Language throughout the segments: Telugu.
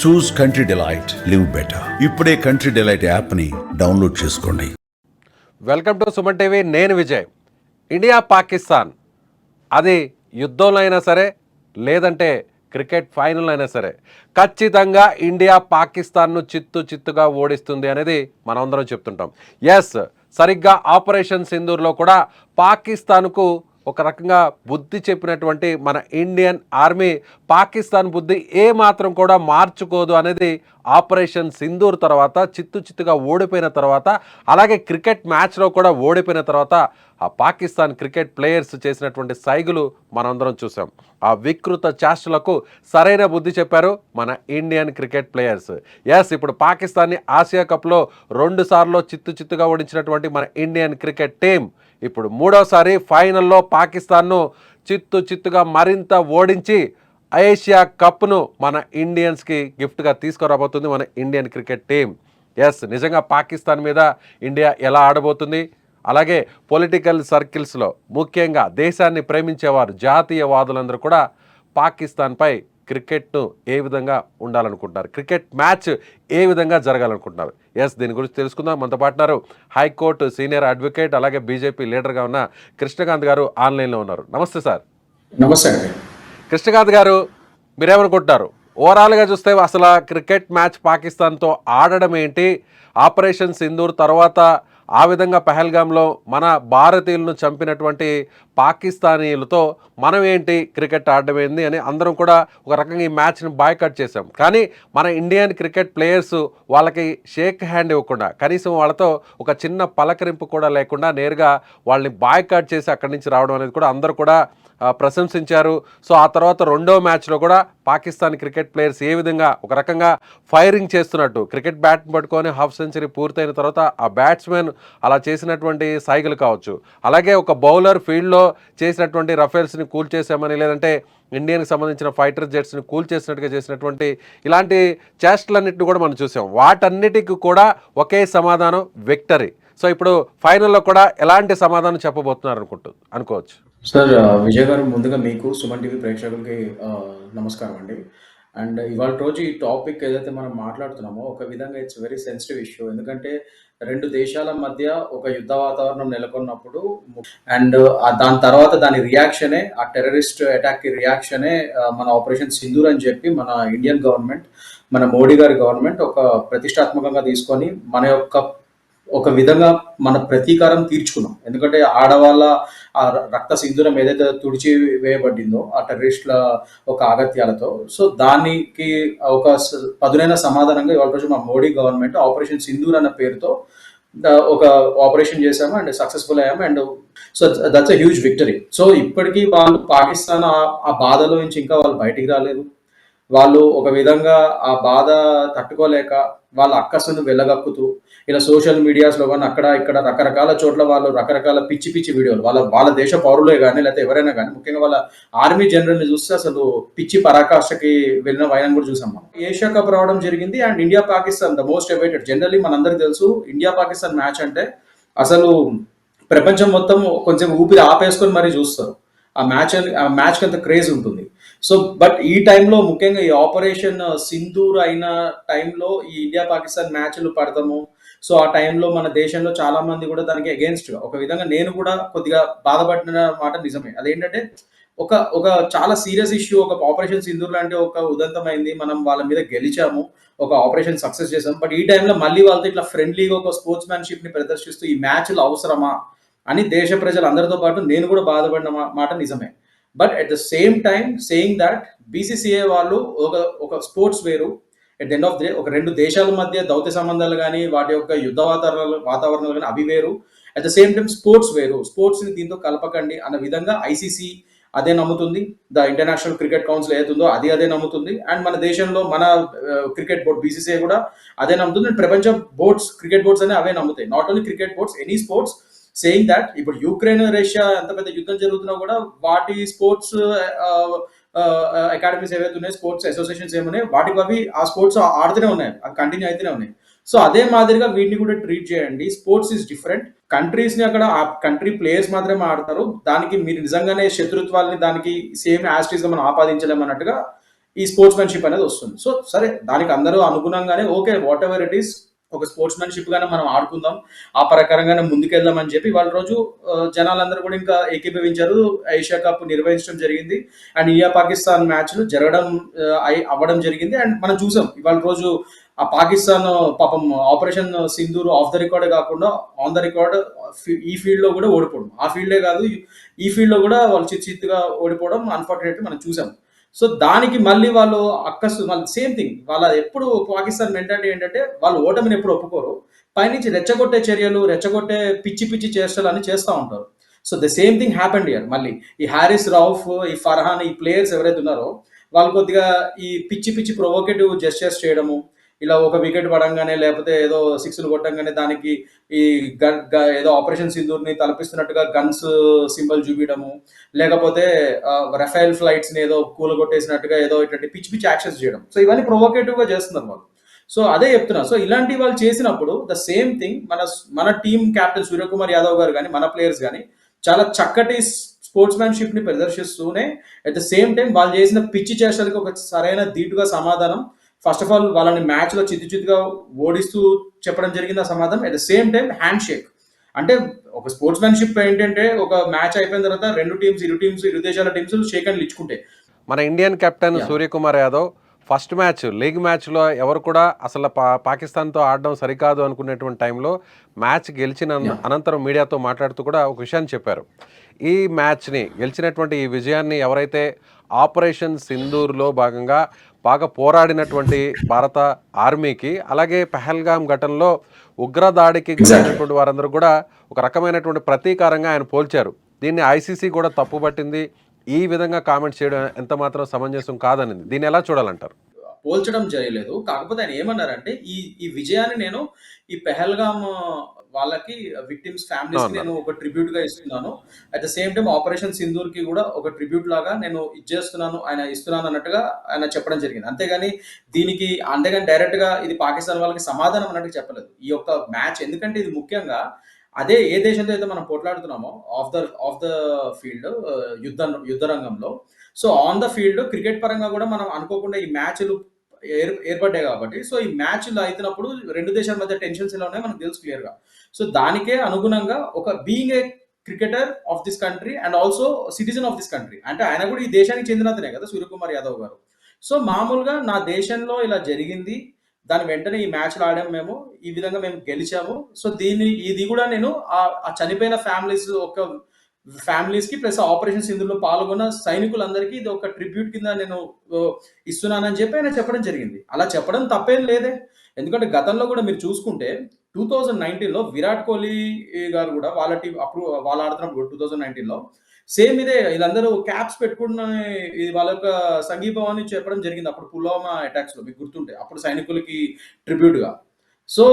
చూస్ కంట్రీ డిలైట్, లివ్ బెటర్. ఇప్పుడే కంట్రీ డిలైట్ యాప్ని డౌన్లోడ్ చేసుకోండి. Welcome to Suman TV. నేను విజయ్. ఇండియా పాకిస్తాన్ అది యుద్ధంలో అయినా సరే, లేదంటే క్రికెట్ ఫైనల్ అయినా సరే, ఖచ్చితంగా ఇండియా పాకిస్తాన్ను చిత్తుగా ఓడిస్తుంది అనేది మనమందరం చెప్తుంటాం. ఎస్, సరిగ్గా ఆపరేషన్ సింధూర్లో కూడా పాకిస్తాన్కు ఒక రకంగా బుద్ధి చెప్పినటువంటి మన ఇండియన్ ఆర్మీ పాకిస్తాన్ బుద్ధి ఏమాత్రం కూడా మార్చుకోదు అనేది ఆపరేషన్ సింధూర్ తర్వాత, చిత్తుగా ఓడిపోయిన తర్వాత, అలాగే క్రికెట్ మ్యాచ్లో కూడా ఓడిపోయిన తర్వాత ఆ పాకిస్తాన్ క్రికెట్ ప్లేయర్స్ చేసినటువంటి సైగులు మనందరం చూసాం. ఆ వికృత చేష్టలకు సరైన బుద్ధి చెప్పారు మన ఇండియన్ క్రికెట్ ప్లేయర్స్. ఎస్, ఇప్పుడు పాకిస్తాన్ని ఆసియా కప్లో 2 సార్లు చిత్తుగా ఓడించినటువంటి మన ఇండియన్ క్రికెట్ టీం ఇప్పుడు 3వసారి ఫైనల్లో పాకిస్తాన్ను చిత్తుగా మరింత ఓడించి ఏషియా కప్ను మన ఇండియన్స్కి గిఫ్ట్గా తీసుకురాబోతుంది మన ఇండియన్ క్రికెట్ టీం. ఎస్, నిజంగా పాకిస్తాన్ మీద ఇండియా ఎలా ఆడబోతుంది, అలాగే పొలిటికల్ సర్కిల్స్లో ముఖ్యంగా దేశాన్ని ప్రేమించేవారు, జాతీయవాదులందరూ కూడా పాకిస్తాన్పై క్రికెట్ను ఏ విధంగా ఉండాలనుకుంటున్నారు, క్రికెట్ మ్యాచ్ ఏ విధంగా జరగాలనుకుంటున్నారు. ఎస్, దీని గురించి తెలుసుకుందాం. మనతో పాటున్నారు హైకోర్టు సీనియర్ అడ్వకేట్, అలాగే బీజేపీ లీడర్గా ఉన్న కృష్ణకాంత్ గారు ఆన్లైన్లో ఉన్నారు. నమస్తే సార్. నమస్తే అండి. కృష్ణకాంత్ గారు, మీరేమనుకుంటున్నారు? ఓవరాల్గా చూస్తే అసలు క్రికెట్ మ్యాచ్ పాకిస్తాన్తో ఆడడం ఏంటి, ఆపరేషన్ సింధూర్ తర్వాత ఆ విధంగా పహల్గామ్లో మన భారతీయులను చంపినటువంటి పాకిస్తానీలతో మనం ఏంటి క్రికెట్ ఆడడం ఏంది అని అందరం కూడా ఒక రకంగా ఈ మ్యాచ్ని బాయ్కట్ చేసాం. కానీ మన ఇండియన్ క్రికెట్ ప్లేయర్స్ వాళ్ళకి షేక్ హ్యాండ్ ఇవ్వకుండా, కనీసం వాళ్ళతో ఒక చిన్న పలకరింపు కూడా లేకుండా నేరుగా వాళ్ళని బాయ్కట్ చేసి అక్కడి నుంచి రావడం అనేది కూడా అందరూ కూడా ప్రశంసించారు. సో ఆ తర్వాత 2వ మ్యాచ్లో కూడా పాకిస్తాన్ క్రికెట్ ప్లేయర్స్ ఏ విధంగా ఒక రకంగా ఫైరింగ్ చేస్తున్నట్టు, క్రికెట్ బ్యాట్ పట్టుకొని హాఫ్ సెంచరీ పూర్తయిన తర్వాత ఆ బ్యాట్స్మెన్ అలా చేసినటువంటి సైకిల్ కావచ్చు, అలాగే ఒక బౌలర్ ఫీల్డ్లో చేసినటువంటి రఫేల్స్ని కూల్చేసామని, లేదంటే ఇండియన్కి సంబంధించిన ఫైటర్ జెట్స్ని కూల్చేసినట్టుగా చేసినటువంటి ఇలాంటి చేష్టలన్నింటినీ కూడా మనం చూసాం. వాటన్నిటికీ కూడా ఒకే సమాధానం, విక్టరీ. సో ఇప్పుడు ఫైనల్లో కూడా ఎలాంటి సమాధానం చెప్పబోతున్నారు అనుకోవచ్చు. సార్, విజయ్ గారు, ముందుగా మీకు సుమన్ టీవీ ప్రేక్షకులకి నమస్కారం అండి. అండ్ ఇవాళ రోజు ఈ టాపిక్ ఏదైతే మనం మాట్లాడుతున్నామో ఒక విధంగా ఇట్స్ వెరీ సెన్సిటివ్ ఇష్యూ. ఎందుకంటే 2 దేశాల మధ్య ఒక యుద్ధ వాతావరణం నెలకొన్నప్పుడు అండ్ దాని తర్వాత దాని రియాక్షనే, ఆ టెర్రరిస్ట్ అటాక్కి రియాక్షనే మన ఆపరేషన్ సింధూర్ అని చెప్పి మన ఇండియన్ గవర్నమెంట్, మన మోడీ గారి గవర్నమెంట్ ఒక ప్రతిష్టాత్మకంగా తీసుకొని మన యొక్క ఒక విధంగా మన ప్రతీకారం తీర్చుకున్నాం. ఎందుకంటే ఆడవాళ్ళ ఆ రక్త సింధూరం ఏదైతే తుడిచి వేయబడిందో ఆ టెర్రరిస్టుల ఒక ఆగత్యాలతో, సో దానికి ఒక పదునైన సమాధానంగా ఇవాళ రోజు మా మోడీ గవర్నమెంట్ ఆపరేషన్ సింధూర్ అన్న పేరుతో ఒక ఆపరేషన్ చేశాము అండ్ సక్సెస్ఫుల్ అయ్యాము. And so that's a huge victory. So ఇప్పటికీ వాళ్ళు పాకిస్తాన్ ఆ బాధలో నుంచి ఇంకా వాళ్ళు బయటికి రాలేదు. వాళ్ళు ఒక విధంగా ఆ బాధ తట్టుకోలేక వాళ్ళ అక్కసును వెళ్ళగక్కుతూ ఇలా సోషల్ మీడియాస్లో కానీ అక్కడ ఇక్కడ రకరకాల చోట్ల వాళ్ళు రకరకాల పిచ్చి వీడియోలు, వాళ్ళ దేశ పౌరులే కానీ లేకపోతే ఎవరైనా కానీ, ముఖ్యంగా వాళ్ళ ఆర్మీ జనరల్ని చూస్తే అసలు పిచ్చి పరాకాష్ఠకి వెళ్ళిన వైనం కూడా చూసాం మనం. ఏషియా కప్ రావడం జరిగింది and India Pakistan the most awaited. Generally మనందరికీ తెలుసు ఇండియా పాకిస్తాన్ మ్యాచ్ అంటే అసలు ప్రపంచం మొత్తం కొంచెం ఊపిరి ఆపేసుకొని మరీ చూస్తారు. ఆ మ్యాచ్కి అంత క్రేజ్ ఉంటుంది. సో బట్ ఈ టైంలో ముఖ్యంగా ఈ ఆపరేషన్ సింధూర్ అయిన టైంలో ఈ ఇండియా పాకిస్తాన్ మ్యాచ్లు పడతాము. సో ఆ టైంలో మన దేశంలో చాలా మంది కూడా దానికి అగేన్స్ట్గా, ఒక విధంగా నేను కూడా కొద్దిగా బాధపడిన మాట నిజమే. అదేంటంటే ఒక చాలా సీరియస్ ఇష్యూ, ఒక ఆపరేషన్ సింధూర్ లాంటి ఒక ఉదంతమైంది, మనం వాళ్ళ మీద గెలిచాము, ఒక ఆపరేషన్ సక్సెస్ చేసాం. బట్ ఈ టైంలో మళ్ళీ వాళ్ళతో ఇట్లా ఫ్రెండ్లీగా ఒక స్పోర్ట్స్ మ్యాన్షిప్ని ప్రదర్శిస్తూ ఈ మ్యాచ్లు అవసరమా అని దేశ ప్రజలందరితో పాటు నేను కూడా బాధపడిన మాట నిజమే. But at the same time saying that BCCI వాళ్ళు ఒక స్పోర్ట్స్ వేరు, at the end of the day ఒక 2 దేశాల మధ్య దౌత్య సంబంధాలు కానీ వాటి యొక్క యుద్ధ వాతావరణాలు కానీ అవి వేరు. At the same time sports వేరు, స్పోర్ట్స్ని దీంతో కలపకండి అన్న విధంగా ఐసీసీ అదే నమ్ముతుంది, ద ఇంటర్నేషనల్ క్రికెట్ కౌన్సిల్ ఏతుందో అదే నమ్ముతుంది. అండ్ మన దేశంలో మన క్రికెట్ బోర్డ్ బీసీసీఐ కూడా అదే నమ్ముతుంది. అండ్ ప్రపంచ బోర్డ్స్, క్రికెట్ బోర్డ్స్ అనే అవే నమ్ముతాయి. Not only cricket boards, any sports. Saying that ఇప్పుడు యూక్రెయిన్ రష్యా ఎంత పెద్ద యుద్ధం జరుగుతున్నా కూడా వాటి స్పోర్ట్స్ అకాడమీస్ ఏవైతే ఉన్నాయి, స్పోర్ట్స్ అసోసియేషన్స్ ఏమున్నాయి, వాటికి అవి ఆ స్పోర్ట్స్ ఆడుతూనే ఉన్నాయి, అవి కంటిన్యూ అయితేనే ఉన్నాయి. సో అదే మాదిరిగా వీటిని కూడా ట్రీట్ చేయండి. Sports is different. కంట్రీస్ని అక్కడ ఆ కంట్రీ ప్లేయర్స్ మాత్రమే ఆడతారు. దానికి మీరు నిజంగానే శత్రుత్వాలని దానికి సేమ్ యాస్టీస్గా మనం ఆపాదించలేమన్నట్టుగా ఈ స్పోర్ట్స్‌మెన్‌షిప్ అనేది వస్తుంది. సో, సరే దానికి అందరూ అనుగుణంగానే okay. What ever it is ఒక స్పోర్ట్స్‌మెన్‌షిప్‌గానే మనం ఆడుకుందాం. ఆ ప్రకారంగానే ముందుకెళ్దాం అని చెప్పి ఇవాళ రోజు జనాలందరూ కూడా ఇంకా ఏకీభవించారు. ఏషియా కప్ నిర్వహించడం జరిగింది. అండ్ ఇండియా పాకిస్తాన్ మ్యాచ్‌లు జరగడం అవ్వడం జరిగింది. అండ్ మనం చూసాం ఇవాళ రోజు ఆ పాకిస్తాన్ పాపం ఆపరేషన్ సింధూర్ ఆఫ్ ద రికార్డే కాకుండా ఆన్ ద రికార్డ్ ఈ ఫీల్డ్‌లో కూడా ఓడిపోవడం. ఆ ఫీల్డే కాదు ఈ ఫీల్డ్‌లో కూడా వాళ్ళు చిత్తుగా ఓడిపోవడం అన్‌ఫార్చునేట్‌లీ మనం చూసాం. సో, దానికి మళ్ళీ వాళ్ళు మళ్ళీ సేమ్ థింగ్. వాళ్ళ ఎప్పుడు పాకిస్తాన్ మెంటాలిటీ ఏంటంటే వాళ్ళు ఓటమిని ఎప్పుడు ఒప్పుకోరు. పైనుంచి రెచ్చగొట్టే చర్యలు, రెచ్చగొట్టే పిచ్చి పిచ్చి చేష్టలన్నీ చేస్తా ఉంటారు. So, the same thing happened here మళ్ళీ. ఈ హారిస్ రౌఫ్, ఈ ఫర్హాన్ ఈ ప్లేయర్స్ ఎవరైతే ఉన్నారో వాళ్ళు కొద్దిగా ఈ పిచ్చి పిచ్చి ప్రొవోకేటివ్ జెస్చర్స్ చేయడము. ఇలా ఒక వికెట్ పడంగానే లేకపోతే ఏదో సిక్స్‌లు కొట్టంగానే దానికి ఈ గన్ గ ఏదో ఆపరేషన్ సింధూర్‌ని తలపిస్తున్నట్టుగా గన్స్ సింబల్ చూపియడము. లేకపోతే రఫేల్ ఫ్లైట్స్‌ని ఏదో కూలగొట్టేసినట్టుగా ఏదో ఇట్లాంటి పిచ్చి పిచ్చి యాక్షన్స్ చేయడం. సో, ఇవన్నీ ప్రొవోకేటివ్‌గా చేస్తున్నారు వాళ్ళు. సో, అదే చెప్తున్నా. సో, ఇలాంటివి వాళ్ళు చేసినప్పుడు ద సేమ్ థింగ్ మన టీమ్ కెప్టెన్ సూర్యకుమార్ యాదవ్ గారు గాని, మన ప్లేయర్స్ గాని చాలా చక్కటి స్పోర్ట్స్‌మ్యాన్‌షిప్‌ని ప్రదర్శిస్తూనే అట్ ద సేమ్ టైమ్ వాళ్ళు చేసిన పిచ్చి చేష్టలకి ఒక సరైన ధీటుగా సమాధానం ఫస్ట్ ఆఫ్ ఆల్ వాళ్ళని మ్యాచ్‌లో చిత్తుగా ఓడిస్తూ చెప్పడం జరిగింది ఆ సమాధానం. At the same time hand shake. అంటే ఒక స్పోర్ట్స్‌మ్యాన్‌షిప్ ఏంటంటే ఒక మ్యాచ్ అయిపోయిన తర్వాత 2 టీమ్స్, ఇరు దేశాల టీమ్స్ షేక్ హ్యాండ్‌లు ఇచ్చుకుంటాయి. మన Indian captain yeah! Suryakumar Yadav first match league మ్యాచ్లో ఎవరు కూడా అసలు పాకిస్తాన్తో ఆడడం సరికాదు అనుకునేటువంటి టైంలో మ్యాచ్ గెలిచిన యాహ్! అనంతరం మీడియాతో మాట్లాడుతూ కూడా ఒక విషయాన్ని చెప్పారు. ఈ మ్యాచ్ని గెలిచినటువంటి ఈ విజయాన్ని ఎవరైతే ఆపరేషన్ సింధూర్లో భాగంగా బాగా పోరాడినటువంటి భారత ఆర్మీకి, అలాగే పెహల్గాం ఘటనలో ఉగ్రదాడికి ఎగ్జాక్ట్‌లీ. గురైనటువంటి వారందరూ కూడా ఒక రకమైనటువంటి ప్రతీకారంగా ఆయన పోల్చారు. దీన్ని ఐసీసీ కూడా తప్పుపట్టింది. ఈ విధంగా కామెంట్స్ చేయడం ఎంత మాత్రం సమంజసం కాదనింది. దీన్ని ఎలా చూడాలంటారు? పోల్చడం చేయలేదు. కాకపోతే ఆయన ఏమన్నారంటే, ఈ ఈ విజయాన్ని నేను ఈ పెహల్గామ్ వాళ్ళకి విక్టిమ్స్ ఫ్యామిలీస్‌కి అన్నారు. నేను ఒక ట్రిబ్యూట్‌గా ఇస్తున్నాను. At the same time operation సింధూర్‌కి కూడా ఒక ట్రిబ్యూట్ లాగా నేను ఇస్తున్నాను అన్నట్టుగా ఆయన చెప్పడం జరిగింది. అంతేగాని డైరెక్ట్‌గా ఇది పాకిస్తాన్ వాళ్ళకి సమాధానం అన్నట్టుగా చెప్పలేదు. ఈ యొక్క మ్యాచ్ ఎందుకంటే ఇది ముఖ్యంగా అదే ఏ దేశంతో అయితే మనం పోట్లాడుతున్నామో ఆఫ్ ద ఫీల్డ్ యుద్ధ రంగంలో. So, on the field cricket పరంగా కూడా మనం అనుకోకుండా ఈ మ్యాచ్‌లు ఏర్పడ్డాయి కాబట్టి, సో, ఈ మ్యాచ్‌లు అయితున్నప్పుడు 2 దేశాల మధ్య టెన్షన్స్ ఎలా ఉన్నాయో మనకు తెలుసు క్లియర్‌గా. సో, దానికే అనుగుణంగా ఒక being a cricketer of this country and also citizen of this country. అంటే ఆయన కూడా ఈ దేశానికి చెందిన అతనే కదా! సూర్యకుమార్ యాదవ్ గారు. సో, మామూలుగా నా దేశంలో ఇలా జరిగింది. దాని వెంటనే ఈ మ్యాచ్‌లు ఆడాము మేము. ఈ విధంగా మేము గెలిచాము. సో, ఇది కూడా నేను ఆ చనిపోయిన ఫ్యామిలీస్‌కి ప్లస్ ఆపరేషన్ సింధూర్‌లో పాల్గొన్న సైనికులందరికీ ఇది ఒక ట్రిబ్యూట్ కింద నేను ఇస్తున్నానని చెప్పి ఆయన చెప్పడం జరిగింది. అలా చెప్పడం తప్పేం లేదే. ఎందుకంటే గతంలో కూడా మీరు చూసుకుంటే 2019లో విరాట్ కోహ్లీ గారు కూడా వాళ్ళ టీమ్ అప్పుడు వాళ్ళు ఆడుతున్నప్పుడు 2019లో సేమ్ ఇదే వీళ్ళందరూ క్యాప్స్ పెట్టుకున్న ఇది వాళ్ళ యొక్క సంఘీభావం అని చెప్పడం జరిగింది. అప్పుడు పుల్వామా అటాక్స్‌లో మీకు గుర్తుంటే. అప్పుడు సైనికులకి ట్రిబ్యూట్‌గా. సో,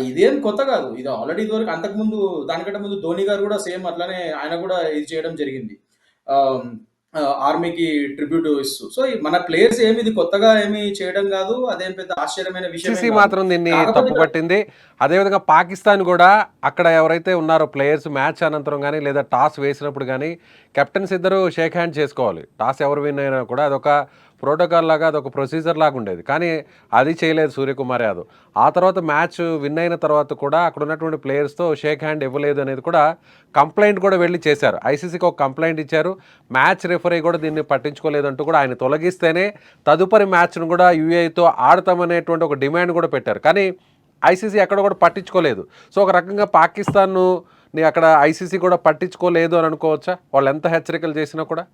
ఇదేం కొత్త కాదు. ఇది ఆల్రెడీ ఇదివరకు అంతకుముందు దానికంటే ముందు ధోని గారు కూడా సేమ్ అట్లనే ఆయన కూడా ఇది చేయడం జరిగింది. ఆహ్, ఆర్మీకి ట్రిబ్యూట్ ఇస్తూ. సో, మన ప్లేయర్స్ ఇది కొత్తగా చేయడం కాదు. అదేం పెద్ద ఆశ్చర్యమైన విషయమేం ఐసీసీ కాదు. మాత్రం దీన్ని కాకపోతే ఇక్కడ తప్పుపట్టింది. అదేవిధంగా పాకిస్తాన్ గూడా అక్కడ ఎవరైతే ఉన్నారో ప్లేయర్స్ మ్యాచ్ అనంతరం గానీ, లేదా టాస్ వేసినప్పుడు గానీ, కెప్టెన్స్ ఇద్దరు షేక్ హ్యాండ్ చేసుకోవాలి. టాస్ ఎవరు విన్ అయినా కూడా అదొక ప్రోటోకాల్ లాగా, అదొక ప్రొసీజర్ లాగా ఉండేది. కానీ అది చేయలేదు సూర్యకుమార్ యాదవ్. ఆ తర్వాత మ్యాచ్ విన్ అయిన తర్వాత కూడా అక్కడ ఉన్నటువంటి ప్లేయర్స్‌తో షేక్ హ్యాండ్ ఇవ్వలేదు అనేది కూడా కంప్లెయింట్ కూడా వెళ్లి చేశారు. ఐసీసీకి ఒక కంప్లెయింట్ ఇచ్చారు. మ్యాచ్ రిఫరీ కూడా దీన్ని పట్టించుకోలేదంటూ కూడా ఆయన తొలగిస్తేనే తదుపరి మ్యాచ్‌ను కూడా యూఏఈతో ఆడతామనేటువంటి ఒక డిమాండ్ కూడా పెట్టారు. కానీ ఐసీసీ ఎక్కడ కూడా పట్టించుకోలేదు. సో, ఒక రకంగా పాకిస్తాన్‌ని అక్కడ ఐసీసీ కూడా పట్టించుకోలేదు అని అనుకోవచ్చా? వాళ్ళు ఎంత హెచ్చరికలు చేసినా కూడా?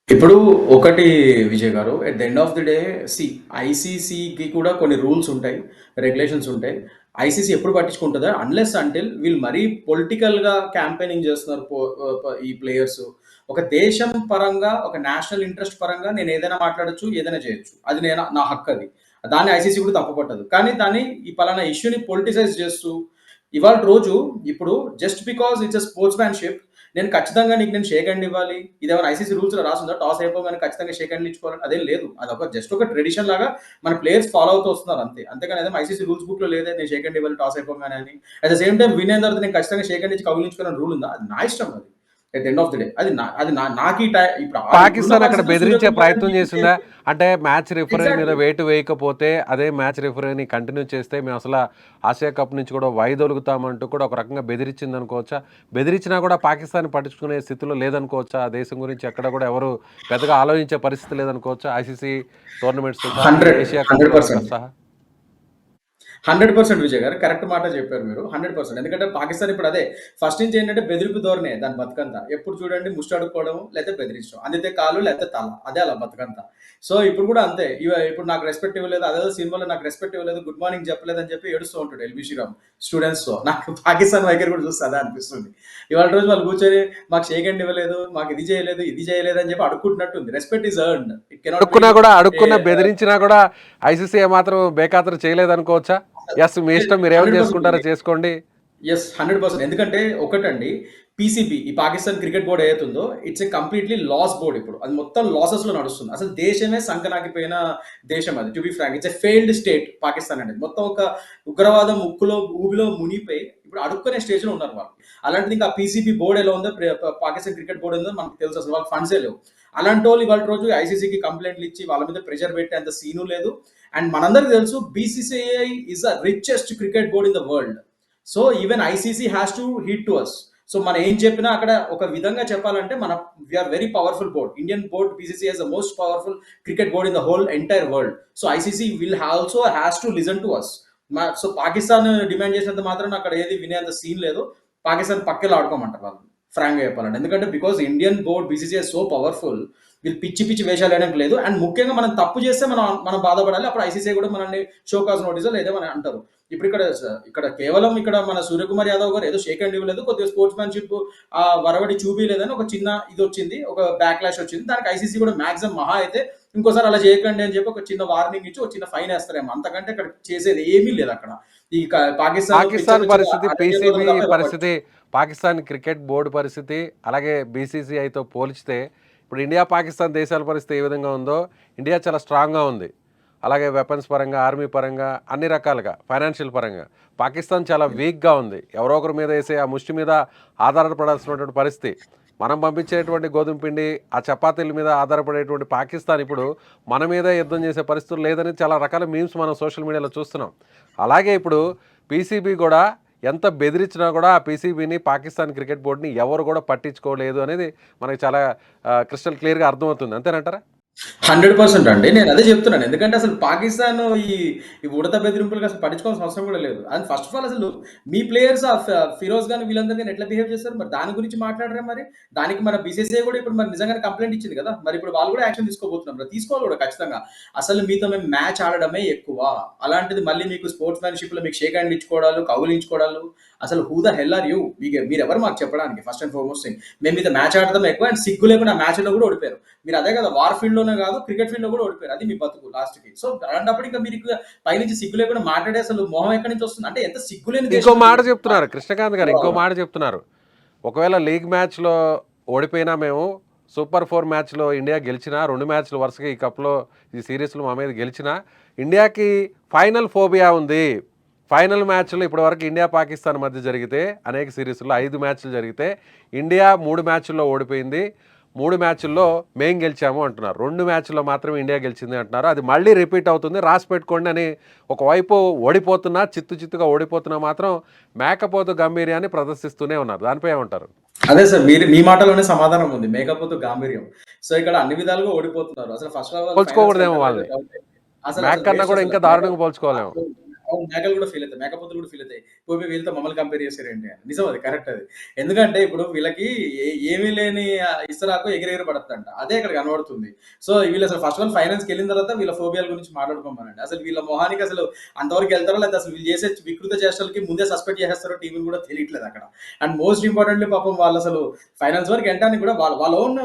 ఇప్పుడు ఒకటి విజయ్ గారు at the end of the day ఐసీసీకి కూడా కొన్ని రూల్స్ ఉంటాయి, రెగ్యులేషన్స్ ఉంటాయి. ఐసీసీ ఎప్పుడు పట్టించుకుంటుందా అన్లెస్ అంటిల్ వీళ్ళు మరీ పొలిటికల్‌గా క్యాంపెయినింగ్ చేస్తున్నారు ఈ ప్లేయర్స్. ఒక దేశం పరంగా, ఒక నేషనల్ ఇంట్రెస్ట్ పరంగా నేను ఏదైనా మాట్లాడొచ్చు, ఏదైనా చేయొచ్చు. అది నా హక్కు అది. దాన్ని ఐసీసీ కూడా తప్పుపట్టదు. కానీ దాన్ని ఈ పలానా ఇష్యూని పొలిటిసైజ్ చేస్తూ ఇవాల్టి రోజు ఇప్పుడు జస్ట్ బికాజ్ ఇట్స్ ఎ స్పోర్ట్స్‌మ్యాన్‌షిప్ నేను ఖచ్చితంగా నేను షేక్ హ్యాండ్ ఇవ్వాలి. ఇదేమైనా ఐసీసీ రూల్స్‌లో రాసుందా? టాస్ అయిపోగానే ఖచ్చితంగా షేక్ హ్యాండ్‌లు ఇచ్చుకోవాలని అదేం లేదు. జస్ట్ ఒక ట్రెడిషన్ లాగా మన ప్లేయర్స్ ఫాలో అవుతూ వస్తున్నారు అంతే. అంతేగాని అదేమో ఐసీసీ రూల్స్ బుక్‌లో లేదే నేను షేక్ హ్యాండ్ ఇవ్వాలి టాస్ అయిపోగానే అని. At the same time win అయిన తర్వాత నేను ఖచ్చితంగా షేక్ హ్యాండ్ ఇచ్చి కౌగిలించుకోవాలని రూల్ ఉందా? అది నా ఇష్టం అది. At the end of the day. నాకు ఈ ఇప్పుడు ఇప్పుడున్న పాకిస్తాన్ అక్కడ పరిస్థితుల్లో బెదిరించే సూర్యకుమార్ ప్రయత్నం యాదవ్ చేసిందా? అంటే మ్యాచ్ రిఫరీ మీద ఎగ్జాక్ట్‌లీ. వేటు వేయకపోతే అదే మ్యాచ్ రిఫరీని కంటిన్యూ చేస్తే మేము అసలు ఆసియా కప్ నుంచి కూడా వైదొలుగుతామంటూ కూడా ఒక రకంగా బెదిరించింది అనుకోవచ్చా? బెదిరించినా కూడా పాకిస్తాన్ పట్టించుకునే స్థితిలో లేదనుకోవచ్చా? ఆ దేశం గురించి ఎక్కడ కూడా ఎవరు పెద్దగా ఆలోచించే పరిస్థితి లేదనుకోవచ్చా? ఐసీసీ టోర్నమెంట్స్‌తో సహా, ఈ 100, ఏషియా కప్‌లో 100%. సహా? 100% విజయ్ గారు. కరెక్ట్ మాట చెప్పారు మీరు. 100%. ఎందుకంటే పాకిస్తాన్ ఇప్పుడు అదే ఫస్ట్ నుంచి ఏంటంటే బెదిరింపు ధోరణే దాని బతుకంతా. ఎప్పుడు చూడండి ముష్టి అడుక్కోవడం, లేకపోతే బెదిరించడం. అందితే కాలు లేకపోతే తల. అదే అలా బతుకంతా. సో ఇప్పుడు కూడా అంతే. ఇప్పుడు నాకు రెస్పెక్ట్ ఇవ్వలేదు. అదేదో సినిమాలో నాకు రెస్పెక్ట్ ఇవ్వలేదు, గుడ్ మార్నింగ్ చెప్పలేదని చెప్పి ఏడుస్తూ ఉంటాడు ఎల్‌బి శ్రీరామ్ స్టూడెంట్స్‌తో. నాకు పాకిస్తాన్ వైఖరి కూడా చూస్తే అదే అనిపిస్తుంది. ఇవాళ రోజు వాళ్ళు కూర్చొని మాకు షేక్ హ్యాండ్ ఇవ్వలేదు, మాకు ఇది చేయలేదు, ఇది చేయలేదు అని చెప్పి అడుక్కుంటున్నట్టుంది. Respect is earned. It cannot be a అడుక్కున్నా బెదిరించినా కూడా ఐసీసీ ఏమాత్రం బేఖాతరు చేయలేదనుకోవచ్చా? యెస్, మీ ఇష్టం, మీరేమైనా 100% చేసుకుంటారో చేసుకోండి. యెస్. 100%. ఎందుకంటే ఒకటండి పీసీబీ ఈ పాకిస్తాన్ క్రికెట్ బోర్డ్ ఏదైతే ఉందో it's a completely loss board ఇప్పుడు. అది మొత్తం లాసెస్‌లో నడుస్తుంది. అసలు దేశమే సంకనాకిపోయిన దేశం అది. To be frank it's a failed state Pakistan అనేది. మొత్తం ఒక ఉగ్రవాదం ముక్కులో ఊబిలో మునిగిపోయి ఇప్పుడు అడుక్కునే స్టేజ్‌లో ఉన్నారు వాళ్ళు. అలాంటిది ఇంకా పీసీబీ బోర్డ్ ఎలా ఉందో పాకిస్తాన్ క్రికెట్ బోర్డ్ ఉందో మనకు తెలుసు అసలు వాళ్ళకి ఫండ్సే లేవు. అలాంటోళ్ళు ఇవాళ రోజు ఐసీసీకి కంప్లెయింట్లు ఇచ్చి వాళ్ళ మీద ప్రెషర్ పెట్టేంత సీను లేదు. అండ్ మనందరికీ తెలుసు BCCI is the richest cricket board in the world. So even ICC has to heat to us. So మనం ఏం చెప్పినా అక్కడ ఒక విధంగా చెప్పాలంటే మన we are very powerful board. Indian board BCC has the most powerful cricket board in the whole entire world. So ICC will also has to listen to us. So Pakistan demand చేసినంత మాత్రం అక్కడ ఏది వినేంత సీన్ లేదు. పాకిస్తాన్ పక్కలో ఆడుకోమంటారు వాళ్ళు ఫ్రాంక్గా చెప్పాలంటే. ఎందుకంటే because Indian board BCC so powerful వీళ్ళు పిచ్చి పిచ్చి వేషాలు వేయడానికి లేదు. అండ్ ముఖ్యంగా మనం తప్పు చేస్తే మనం బాధపడాలి. అప్పుడు ఐసీసీ కూడా మనల్ని షోకాజ్ నోటీసో లేదో అని అంటారు. ఇప్పుడు ఇక్కడ కేవలం ఇక్కడ మన సూర్యకుమార్ యాదవ్ గారు ఏదో షేక్ హ్యాండ్ ఇవ్వలేదు, కొద్దిగా స్పోర్ట్స్‌మ్యాన్‌షిప్ వరవడి చూపియలేదని ఒక చిన్న ఇది వచ్చింది. ఒక బ్యాక్‌లాష్ వచ్చింది. దానికి ఐసీసీ కూడా మాక్సిమం మహా అయితే ఇంకోసారి అలా చేయకండి అని చెప్పి ఒక చిన్న వార్నింగ్ ఇచ్చి ఒక చిన్న ఫైన్ ఏస్తారేమో. అంతకంటే అక్కడ చేసేది ఏమీ లేదు అక్కడ. ఈ పాకిస్తాన్‌లో పిచ్చ పాకిస్తాన్ పిచ్చగా పరిస్థితి, అరేంజ్ పీసీబీ తప్ప ఎవరు పరిస్థితి, పాకిస్తాన్ క్రికెట్ బోర్డు పరిస్థితి, అలాగే బీసీసీఐతో పోల్చితే ఇప్పుడు ఇండియా పాకిస్తాన్ దేశాల పరిస్థితి ఏ విధంగా ఉందో, ఇండియా చాలా స్ట్రాంగ్గా ఉంది. అలాగే వెపన్స్ పరంగా, ఆర్మీ పరంగా, అన్ని రకాలుగా, ఫైనాన్షియల్ పరంగా పాకిస్తాన్ చాలా వీక్గా ఉంది. ఎవరో ఒకరి మీద వేసే ఆ ముష్టి మీద ఆధారపడాల్సినటువంటి పరిస్థితి. మనం పంపించేటువంటి గోధుమ పిండి, ఆ చపాతీల మీద ఆధారపడేటువంటి పాకిస్తాన్ ఇప్పుడు మన మీదే యుద్ధం చేసే పరిస్థితులు లేదని చాలా రకాల మీమ్స్ మనం సోషల్ మీడియాలో చూస్తున్నాం. అలాగే ఇప్పుడు పీసీబీ కూడా ఎంత బెదిరించినా కూడా ఆ పీసీబీని, పాకిస్తాన్ క్రికెట్ బోర్డుని ఎవరు కూడా పట్టించుకోలేదు అనేది మనకి చాలా క్రిస్టల్ క్లియర్గా అర్థమవుతుంది. అంతేనంటారా? 100% అండి. నేను అదే చెప్తున్నాను. ఎందుకంటే అసలు పాకిస్తాన్ ఈ ఈ ఉడత బెదిరింపులకి అసలు పట్టించుకోవాల్సిన అవసరం కూడా లేదు. అండ్ ఫస్ట్ ఆఫ్ ఆల్ అసలు మీ ప్లేయర్స్ ఫిరోజ్ గాని వీళ్ళందరూ గాని ఎట్లా బిహేవ్ చేస్తారు? మరి దాని గురించి మాట్లాడరా మరి? దానికి మన బీసీసీఐ కూడా ఇప్పుడు మరి నిజంగానే కంప్లెయింట్ ఇచ్చింది కదా! మరి ఇప్పుడు వాళ్ళు కూడా యాక్షన్ తీసుకోబోతున్నారు. మరి తీసుకోవాలి కూడా ఖచ్చితంగా. అసలు మీతో మేము మ్యాచ్ ఆడడమే ఎక్కువ. అలాంటిది మళ్ళీ మీకు స్పోర్ట్స్‌మ్యాన్‌షిప్‌లో మీకు షేక్ హ్యాండ్ ఇచ్చుకోవడాలు, కౌగిలించుకోవడాలు అసలు who the hell are you? మీరెవరు మాకు చెప్పడానికి ఫస్ట్ అండ్ ఫార్మోస్ట్ థింగ్. మేము మీతో మ్యాచ్ ఆడడం ఎక్కువ అండ్ సిగ్గు లేకుండా ఆ మ్యాచ్‌లో కూడా ఓడిపోయారు. మీరు అదే కదా వార్ ఫీల్డ్‌లోనే కాదు క్రికెట్ ఫీల్డ్‌లో కూడా ఓడిపోయారు. అది మీ బతుకు లాస్ట్‌కి. సో అలాంటప్పుడు ఇంకా మీరు పైనుంచి సిగ్గు లేకుండా మాట్లాడే అసలు మొహం ఎక్కడి నుంచి వస్తుంది? అంటే ఎంత సిగ్గులేని ఇంకో దేశం మాట ఇది. చెప్తున్నారు కృష్ణకాంత్ గారు, ఇంకో మాట చెప్తున్నారు. ఒకవేళ లీగ్ మ్యాచ్లో ఓడిపోయినా మేము సూపర్ 4 మ్యాచ్లో ఇండియా గెలిచినా, 2 మ్యాచ్లు వరుసగా ఈ కప్లో ఈ సిరీస్లో మా మీద గెలిచినా ఇండియాకి ఫైనల్ ఫోబియా ఉంది. ఫైనల్ మ్యాచ్లో ఇప్పటివరకు ఇండియా పాకిస్తాన్ మధ్య జరిగితే అనేక సిరీస్లో 5 మ్యాచ్లు జరిగితే ఇండియా 3 మ్యాచ్ల్లో ఓడిపోయింది. 3 మ్యాచ్ల్లో మేం గెలిచాము అంటున్నారు. 2 మ్యాచ్ల్లో మాత్రమే ఇండియా గెలిచింది అంటున్నారు. అది మళ్ళీ రిపీట్ అవుతుంది, రాసి పెట్టుకోండి అని ఒకవైపు ఓడిపోతున్నా, చిత్తుగా ఓడిపోతున్నా మాత్రం మేకపోతు గంభీర్యాన్ని ప్రదర్శిస్తూనే ఉన్నారు. దానిపై ఏమంటారు? అదే సార్ మీ మాటలోనే సమాధానం ఉంది. మేకపోతు గాంభీర్యం. సో ఇక్కడ అన్ని విధాలుగా ఓడిపోతున్నారు. అసలు ఫస్ట్ ఆఫ్ ఆల్ ఫైనల్స్‌కి పోల్చుకోకూడదేమో వెళ్తారో లేదో వాళ్ళని. డౌటే. అసలు మేక కన్నా వేస్ట్ కూడా అసలు. ఇంకా దారుణంగా పోల్చుకోలేము. అవును. మేకలు కూడా ఫీల్ అవుతాయి. మేకపోతులు కూడా ఫీల్ అవుతాయి. పోయి వీళ్ళతో మమ్మల్ని కంపేర్ చేసారేంటి అని. నిజం అది కరెక్ట్ అది. ఎందుకంటే ఇప్పుడు వీళ్ళకి ఏమీ లేని ఇస్తరాకు ఎగిరెగిరి పడతదంట. అదే ఇక్కడ కనబడుతుంది. సో వీళ్ళు అసలు ఫస్ట్ ఆఫ్ ఆల్ ఫైనల్స్‌కి వెళ్ళిన తర్వాత వీళ్ళ ఫోబియాల గురించి మాట్లాడుకోమనండి. అసలు వీళ్ళ మొహానికి అసలు అంతవరకు వెళ్తారో లేకపోతే అసలు వీళ్ళు చేసే వికృత చేష్టలకి ముందే సస్పెండ్ చేసేస్తారో టీమ్‌ని కూడా తెలియట్లేదు అక్కడ. అండ్ మోస్ట్ ఇంపార్టెంట్‌లీ పాపం వాళ్ళు అసలు ఫైనల్స్ వరకు వెళ్ళడానికి కూడా వాళ్ళ own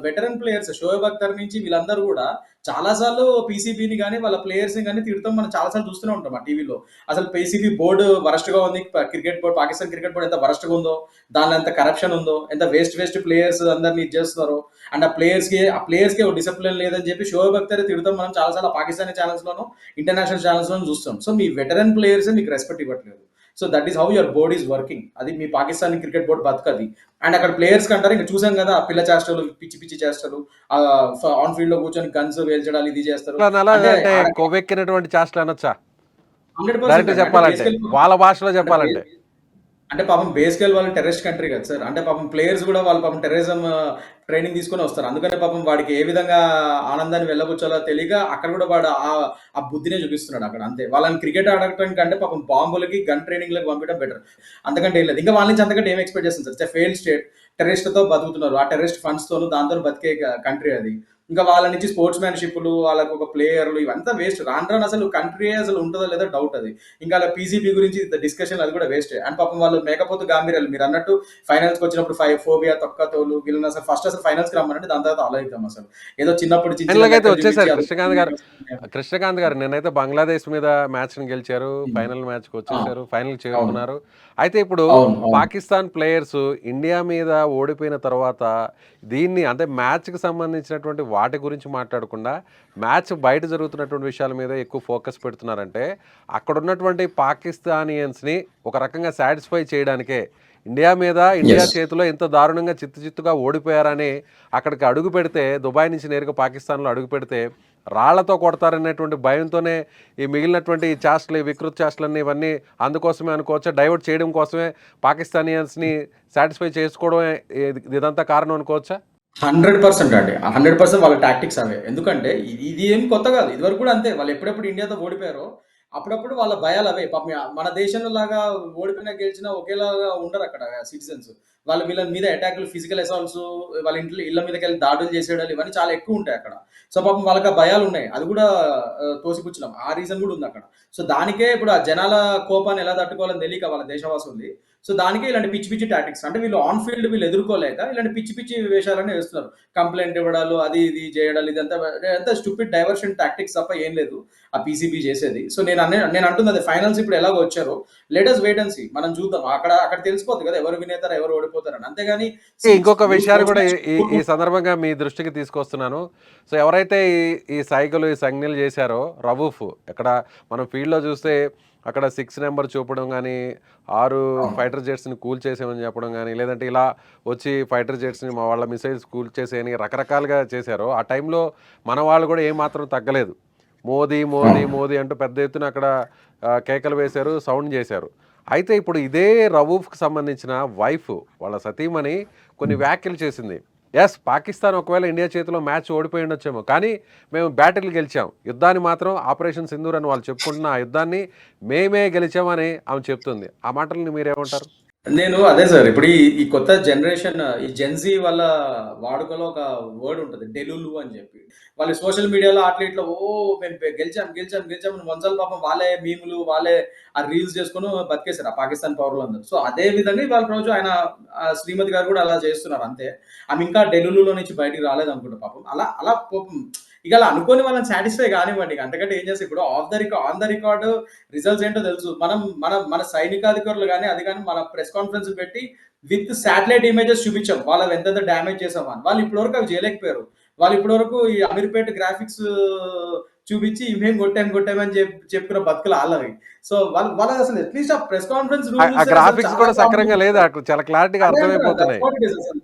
veteran players Shoaib Akhtar నుంచి వీళ్ళందరూ కూడా చాలా సార్లు పీసీబీని గాని, వాళ్ళ ప్లేయర్స్‌ని గాని తిడతాం మనం చాలా సార్లు చూస్తూనే ఉంటాం ఆ టీవీలో. అసలు పీసీబీ బోర్డ్ వరస్ట్‌గా ఉంది. Cricket board Pakistan cricket board ఎంత వరస్ట్‌గా ఉందో, దానిలో ఎంత కరప్షన్ ఉందో, ఎంత వేస్ట్ ప్లేయర్స్ అందరిని ఇది చేస్తున్నారో, అండ్ ఆ ప్లేయర్స్‌కి ఒక డిసిప్లిన్ లేదని చెప్పి షోయబ్ అఖ్తర్ తిడతాం మనం చాలా సార్లు పాకిస్తానీ ఛానెల్స్‌లోను, ఇంటర్నేషనల్ ఛానెల్స్‌లోను చూస్తాం. సో మీ వెటరన్ ప్లేయర్సే మీకు రెస్పెక్ట్ ఇవ్వట్లేదు. So that is how your board is working. అది మీ పాకిస్తాన్ క్రికెట్ బోర్డ్ బతకది. అండ్ అక్కడ ప్లేయర్స్ కంటారు ఇంకా చూసాం కదా ఆ పిల్ల చేష్టలు, పిచ్చి పిచ్చి చేష్టలు, ఆన్ ఫీల్డ్ లో కూర్చొని గన్స్ వేల్చడాలు ఇది చేస్తారు. అలా అంటే అంటే కొవ్వెక్కినటువంటి చేష్టలు అనొచ్చా? 100% డైరెక్ట్ అండి. అంటే చెప్పాలంటే బేసికల్ వాళ్ళ భాషలో అంటే చెప్పాలంటే. అంటే పాపం బేసికల్ వాళ్ళు టెర్రరిస్ట్ కంట్రీ కదా సార్. అంటే పాపం ప్లేయర్స్ కూడా వాళ్ళు పాపం టెర్రరిజం ట్రైనింగ్ తీసుకొని వస్తారు. అందుకనే పాపం వాడికి ఏ విధంగా ఆనందాన్ని వెళ్ళబుచ్చాలో తెలియక అక్కడ కూడా వాడు ఆ బుద్ధినే చూపిస్తున్నాడు అక్కడ అంతే. వాళ్ళని క్రికెట్ ఆడటం కంటే పాపం బాంబులకి గన్ ట్రైనింగ్‌లకి పంపించడం బెటర్. అంతకంటే ఏం లేదు. ఇంకా వాళ్ళ నుంచి అంతకంటే ఏం ఎక్స్‌పెక్ట్ చేస్తాం sir. It's a failed state. టెర్రరిస్ట్‌లతో బతుకుతున్నారు. ఆ టెర్రరిస్ట్ ఫండ్స్‌తోను దాంతోని బతికే కంట్రీ అది. ఇంకా వాళ్ళ నుంచి స్పోర్ట్స్ మ్యాన్‌షిప్‌లు, వాళ్ళకి ఒక ప్లేయర్‌లు ఇవంతా వేస్ట్. రాను రాను అసలు కంట్రీ అసలు ఉంటదో లేదో డౌట్ అది. ఇంకా అలా పీసీబీ గురించి డిస్కషన్ అది కూడా వేస్టే. అండ్ పాపం వాళ్ళు మేకపోతు గాంభీర్యాలు మీరు అన్నట్టు ఫైనల్స్కి వచ్చినప్పుడు ఫోబియా తొక్క తోలు వీళ్ళని అసలు ఫస్ట్ అసలు ఫైనల్స్కి రమ్మనండి, దాని తర్వాత ఆలోచిద్దాం అసలు. ఏదో చిన్నప్పుడు చిన్న చిన్న ఫైనల్‌గా అయితే లెక్కలు వచ్చేసారు చూపించి కృష్ణకాంత్ గారు. అదొక కృష్ణకాంత్ గారు నిన్నైతే బంగ్లాదేశ్ మీద మ్యాచ్‌ని గెలిచారు. హ్మ్. ఫైనల్ మ్యాచ్‌కి ఆ! వచ్చేసారు. ఫైనల్‌కి అవును. చేరుకున్నారు. అయితే ఇప్పుడు అవును. అవును. పాకిస్తాన్ ప్లేయర్స్ ఇండియా మీద ఓడిపోయిన తర్వాత దీన్ని అంటే మ్యాచ్‌కి సంబంధించినటువంటి వాటి గురించి మాట్లాడకుండా మ్యాచ్ బయట జరుగుతున్నటువంటి విషయాల మీద ఎక్కువ ఫోకస్ పెడుతున్నారంటే అక్కడున్నటువంటి పాకిస్తానియన్స్‌ని ఒక రకంగా సాటిస్ఫై చేయడానికే ఇండియా యెస్. చేతిలో ఇంత దారుణంగా చిత్తు చిత్తుగా ఓడిపోయారని అక్కడికి అడుగు పెడితే దుబాయ్ నుంచి నేరుగా పాకిస్తాన్‌లో అడుగు పెడితే రాళ్లతో కొడతారనేటువంటి భయంతోనే ఈ మిగిలినటువంటి ఈ చేష్టలు, ఈ వికృత చేష్టలన్నీ ఇవన్నీ అందుకోసమే అనుకోవచ్చా? డైవర్ట్ చేయడం కోసమే పాకిస్తానియన్స్‌ని సాటిస్ఫై చేసుకోవడమే ఇదంతా కారణం అనుకోవచ్చా? 100% అండి. 100% వాళ్ళ టాక్టిక్స్ అవే. ఎందుకంటే ఇది ఏం కొత్త కాదు. ఇదివరకు కూడా అంతే. వాళ్ళు ఎప్పుడెప్పుడు ఇండియాతో ఓడిపోయారో అప్పుడప్పుడు వాళ్ళ భయాలు అవే. పాపం మన దేశంలో లాగా ఓడిపోయినా, గెలిచినా ఒకేలాగా ఉండరక్కడ సిటిజన్స్. వాళ్ళు వీళ్ళ మీద అటాక్‌లు, ఫిజికల్ అసాల్ట్స్, వాళ్ళ ఇళ్ళ మీదకెళ్ళి దాడులు చేసేయడాలు ఇవన్నీ చాలా ఎక్కువుంటాయి అక్కడ. సో, పాపం వాళ్ళకి ఆ భయాలున్నాయి. అది కూడా తోసిపుచ్చలేం. ఆ రీజన్ కూడా ఉందక్కడ. సో, దానికే ఇప్పుడు ఆ జనాల కోపాన్ని ఎలా తట్టుకోవాలని తెలియక వాళ్ళ దేశవాసుల్ది. సో, దానికే ఇలాంటి పిచ్చి పిచ్చి టాక్టిక్స్. అంటే వీళ్ళు ఆన్ ఫీల్డ్ వీళ్ళు ఎదుర్కోలేక ఇలాంటి పిచ్చి పిచ్చి వేషాలన్నీ వేస్తున్నారు. కంప్లెయింట్ ఇవ్వడాలు, అది ఇది జేయడాలు ఇదంతా స్టూపిడ్ డైవర్షన్ టాక్టిక్స్ తప్ప ఏం లేదు. ఆ పీసీబీ చేసేది. సో, నేను అంటుంది అదే ఫైనల్స్ ఇప్పుడు ఎలాగో వచ్చారో let us wait and see. మనం చూద్దాం. అక్కడ తెలిసిపోద్ది కదా! ఎవరు విన్ అయితారు, ఎవరు ఓడిపోతారని. అంతేగాని ఇంకొక నువ్వు విషయాన్ని స్పోర్ట్స్ కూడా ఈ మ్యాచ్ ఈ ఈ సందర్భంగా మీ దృష్టికి తీసుకొస్తున్నాను. సో, ఎవరైతే ఈ సైగలు, ఈ సంజ్ఞలు చేశారో రవూఫ్ ఇక్కడ మనం ఫీల్డ్‌లో చూస్తే అక్కడ 6 నంబర్ చూపడం గానీ, 6 అవును. ఫైటర్ జెట్స్‌ని కూల్చేసామని చెప్పడం గానీ, లేదంటే ఇలా వచ్చి ఫైటర్ జెట్స్‌ని మా వాళ్ళ మిసైల్స్ కూల్చేసాయని రకరకాలుగా చేశారో, ఆ టైంలో మన వాళ్ళు కూడా ఏమాత్రం తగ్గలేదు. మోదీ, మోదీ, అవును. మోదీ అంటూ పెద్ద ఎత్తున అక్కడ కేకలు వేశారు, సౌండ్ చేశారు. అయితే ఇప్పుడు ఇదే రవూఫ్‌కి సంబంధించిన వైఫ్ వాళ్ళ సతీమణి కొన్ని వ్యాఖ్యలు చేసింది. పాకిస్తాన్ ఒకవేళ ఇండియా చేతిలో మ్యాచ్ ఓడిపోయి ఉండొచ్చేమో. కానీ మేము బ్యాటిల్ గెలిచాం. యుద్ధాన్ని మాత్రం ఆపరేషన్ సింధూర్ అని వాళ్ళు చెప్పుకుంటున్న ఆ యుద్ధాన్ని మేమే గెలిచామని ఆమె చెప్తుంది. ఆ మాటలని మీరేమంటారు? నేను అదే సార్. ఇప్పుడు ఈ కొత్త జనరేషన్ ఈ జెన్‌జీ వాళ్ళ వాడుకలో ఒక వర్డ్ ఉంటది. డెలులు అని చెప్పి. వాళ్ళు సోషల్ మీడియాలో అట్లా ఇట్లా మేము గెలిచాం, గెలిచాం, గెలిచాం అని వందల పాపం వాళ్ళే మీమ్‌లు, వాళ్ళే ఆ రీల్స్ చేసుకొని బతికేసారు. ఆ పాకిస్తాన్ పౌరులందరూ. సో, అదే విధంగా ఇవాళ రోజు ఆయన శ్రీమతి గారు కూడా అలా చేస్తున్నారు అంతే. ఆమె ఇంకా డెలులులో నుంచి బయటికి రాలేదనుకుంటా పాపం. అలా అలా పాపం ఇక అలా అనుకోని వాళ్ళని సాటిస్ఫై కానివ్వండి. ఇక అంతకంటే ఏం చేస్తాం ఇప్పుడు ఆన్ ద రికార్డ్ రిజల్ట్స్ ఏంటో తెలుసు. మనం మన సైనికాధికారులు గాని, అది గాని మన ప్రెస్ కాన్ఫరెన్స్ పెట్టి విత్ సాటిలైట్ ఇమేజెస్ చూపించాం. వాళ్ళవి ఎంతెంత డ్యామేజ్ చేసామని. వాళ్ళు ఇప్పటివరకు అవి చేయలేకపోయారు. వాళ్ళు ఇప్పటివరకు ఈ అమీర్పేట గ్రాఫిక్స్ చూపించి ఇవేం కొట్టామని చెప్పుకున్న బతుకులు ఆళ్ళవి. సో వాళ్ళది అసలు అట్లీస్ట్ ఆ ప్రెస్ కాన్ఫరెన్స్ ఆ రూమ్ ఆ చూస్తేనే అసలు గ్రాఫిక్స్ చాలా కూడా కామెడీ సక్రంగా లేదు. ఉంటది. అక్కడ చాలా క్లారిటీగా అదే అంటున్నా. దట్స్ అర్థమైపోతున్నాయి. వాట్ ఇట్ ఈస్ అసలు.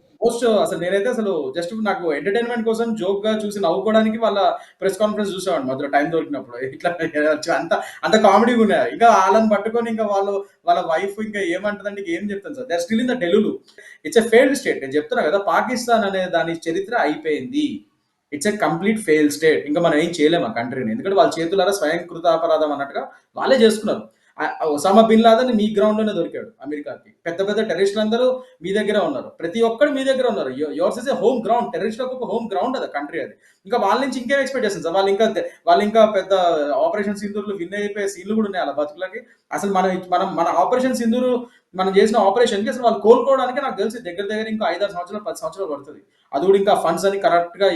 అసలు నేనైతే అసలు జస్ట్ నాకు ఎంటర్‌టైన్‌మెంట్ కోసం జోక్‌గా చూసి నవ్వుకోవడానికి వాళ్ళ ప్రెస్ కాన్ఫరెన్స్ చూసేవాడిని మధ్యలో టైం దొరికినప్పుడు. ఇట్లా అంత అంత కామెడీగున్నాయి. ఇంకా ఆళ్ళని పట్టుకొని ఇంకా వాళ్ళ వైఫ్ ఇంకా ఏమంటదంటే ఇంక ఏం చెప్తాను sir. They are still in the delulu. It's a failed state. నేను చెప్తున్నా కదా! పాకిస్తాన్ అనే దాని చరిత్ర అయిపోయింది. It's a complete failed state. ఇంకా మనం ఏం చేయలేము ఆ కంట్రీని. ఎందుకంటే వాళ్ళ చేతులారా స్వయంకృతాపరాధం అన్నట్టుగా వాళ్ళే చేసుకున్నారు. ఒసామా బిన్ లాదెన్ మీ గ్రౌండ్‌లోనే దొరికాడు అమెరికాకి. పెద్ద పెద్ద టెర్రరిస్టులందరూ మీ దగ్గరే ఉన్నారు. ప్రతి ఒక్కడు మీ దగ్గర ఉన్నారు. Yours is a home ground. టెర్రరిస్ట్‌లకు ఒక హోమ్ గ్రౌండ్ అది కంట్రీ అది. ఇంకా వాళ్ళ నుంచి ఇంకేం ఎక్స్‌పెక్ట్ చేస్తాం సార్. వాళ్ళు ఇంకా పెద్ద ఆపరేషన్ సింధూర్‌లో విన్ అయిపోయే సీన్‌లు కూడా ఉన్నాయి ఆళ్ళ బతుకులకి. అసలు మన ఆపరేషన్ సింధూర్ మనం చేసిన ఆపరేషన్‌కి అసలు వాళ్ళు కోలుకోవడానికి నాకు తెలిసి దగ్గర దగ్గర ఇంకా 5, 6 సంవత్సరాలు, 10 సంవత్సరాలు పడతది. అది కూడా ఇంకా ఫండ్స్ అని కరెక్ట్‌గా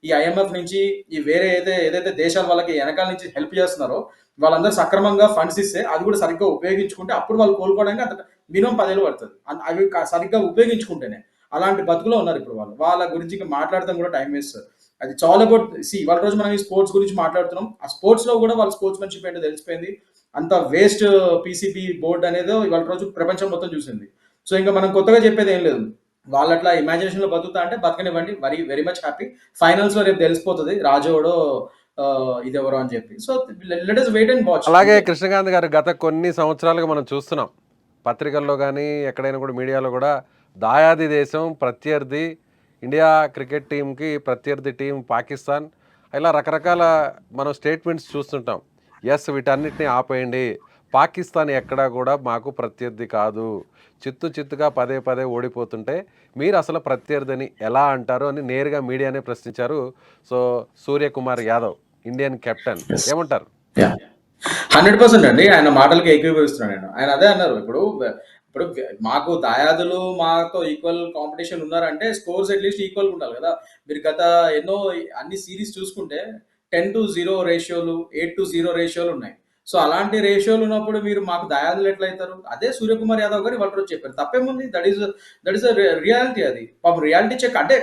ఈ ఐఎంఎఫ్ నుంచి ఈ వేరే ఏదైతే దేశాలు వాళ్ళకి ఎనకాల నుంచి హెల్ప్ చేస్తున్నారో వాళ్ళందరూ సక్రమంగా ఫండ్స్ ఇస్తే అది కూడా సరిగ్గా ఉపయోగించుకుంటే అప్పుడు వాళ్ళు కోలుకోవడానికి అంత మినిమం 10 ఏళ్ళు పడతది. అవి సరిగ్గా ఉపయోగించుకుంటేనే. అలాంటి బతుకులో ఉన్నారు ఇప్పుడు వాళ్ళు. వాళ్ళ గురించి ఇంక మాట్లాడడం కూడా టైం వేస్ట్ సార్. అది చాలా అబౌట్ ఇవాళ రోజు మనం ఈ స్పోర్ట్స్ గురించి మాట్లాడుతున్నాం. ఆ స్పోర్ట్స్‌లో కూడా వాళ్ళ స్పోర్ట్స్‌మెన్‌షిప్ ఏంటో తెలిసిపోయింది. అంత వేస్ట్ పీసీబీ బోర్డ్ అనేది ఇవాళ రోజు ప్రపంచం మొత్తం చూసింది. సో, ఇంక మనం కొత్తగా చెప్పేది ఏం లేదు. వాళ్ళట్లా ఇమాజినేషన్‌లో బతుకుతా అంటే బతకనివ్వండి. Very much happy. ఫైనల్స్‌లో రేపు తెలిసిపోతది రాజోడో ఇదెవరో అని చెప్పి. So, let us wait and watch అలాగే అంతే. కృష్ణకాంత్ గారు గత కొన్ని సంవత్సరాలుగా మనం చూస్తున్నాం. పత్రికల్లో గానీ, ఎక్కడైనా కూడా మీడియాలో కూడా దాయాది దేశం ప్రత్యర్థి ఇండియా క్రికెట్ టీంకి ప్రత్యర్థి టీం పాకిస్తాన్. ఇలా రకరకాల మనం స్టేట్మెంట్స్ చూస్తుంటాం. వీటన్నిటిని ఆపేయండి. పాకిస్తాన్ ఎక్కడా కూడా మాకు ప్రత్యర్థి కాదు. చిత్తుగా పదే పదే ఓడిపోతుంటే మీరు అసలు ప్రత్యర్థిని ఎలా అంటారు అని నేరుగా మీడియానే ప్రశ్నించారు. So, Suryakumar Yadav Indian captain. Yes. ఏమంటారు? యాహ్! 100% అండి. ఆయన మాటలకి ఏకీభవిస్తున్నాను నేను. ఆయన అదే అన్నారు. ఇప్పుడు మాకు దాయాదులు మాతో ఈక్వల్ కాంపిటీషన్ ఉన్నారంటే స్కోర్స్ అట్‌లీస్ట్ ఈక్వల్‌గా ఉండాలి గదా! మీరు గత ఎన్నో అన్ని సీరీస్ చూసుకుంటే 10-0 రేషియోలు, 8-0 రేషియోలు ఉన్నాయి. సో, అలాంటి రేషియోలు ఉన్నప్పుడు మీరు మాకు దాయాదులు ఎట్లయితారు? అదే సూర్యకుమార్ యాదవ్ గారు ఇవాళ రోజు చెప్పారు. తప్పేముంది? దట్ ఈస్ రియాలిటీ అది. పాపం రియాలిటీ చెక్ అంటే